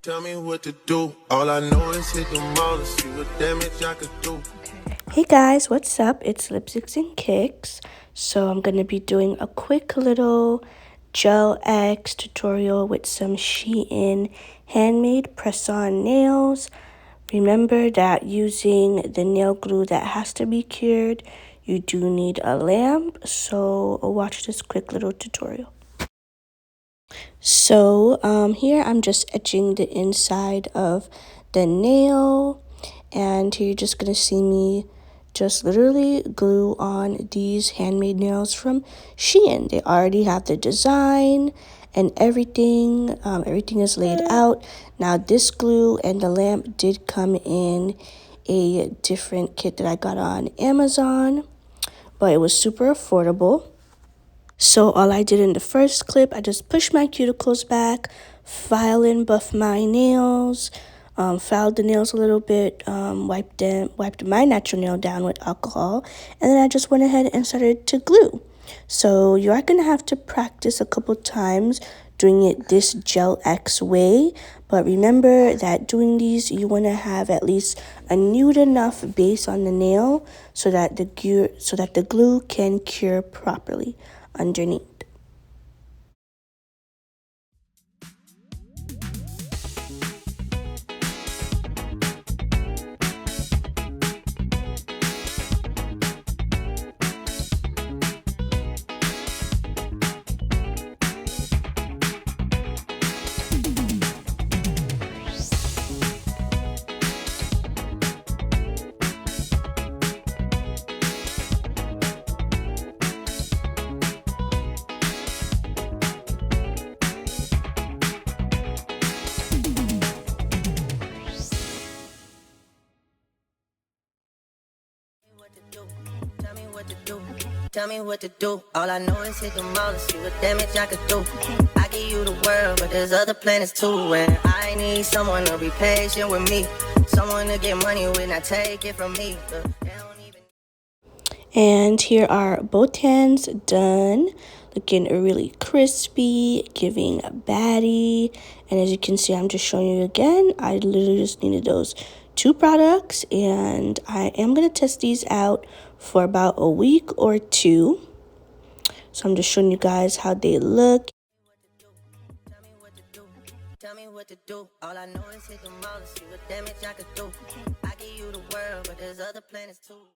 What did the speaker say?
Tell me what to do. All I know is hit the mall and see what damage I could do. Hey guys, what's up? It's Lipsticks and Kicks. So I'm going to be doing a quick little gel X tutorial with some Shein handmade press-on nails. Remember that using the nail glue that has to be cured, you do need a lamp. So watch this quick little tutorial. So here I'm just etching the inside of the nail, and here you're just gonna see me just literally glue on these handmade nails from Shein. They already have the design and everything. Everything is laid out. Now this glue and the lamp did come in a different kit that I got on Amazon, but it was super affordable. So all I did in the first clip, I just pushed my cuticles back, file and buff my nails, filed the nails a little bit, wiped my natural nail down with alcohol, and then I just went ahead and started to glue. So you are going to have to practice a couple times doing it this gel X way, but remember that doing these, you want to have at least a nude enough base on the nail so that the glue can cure properly underneath. Tell me what to do. All I know is hit the mall and see what damage I could do. I give you the world, but there's other planets too. And I need someone to be patient with me. Someone to get money when I take it from me. And here are both hands done. Looking really crispy, giving a baddie. And as you can see, I'm just showing you again. I literally just needed those two products, and I am going to test these out for about a week or two. So I'm just showing you guys how they look. Tell me what to do. All I know is hit the mall and see what damage I could do. I give you the world, but there's other planets too.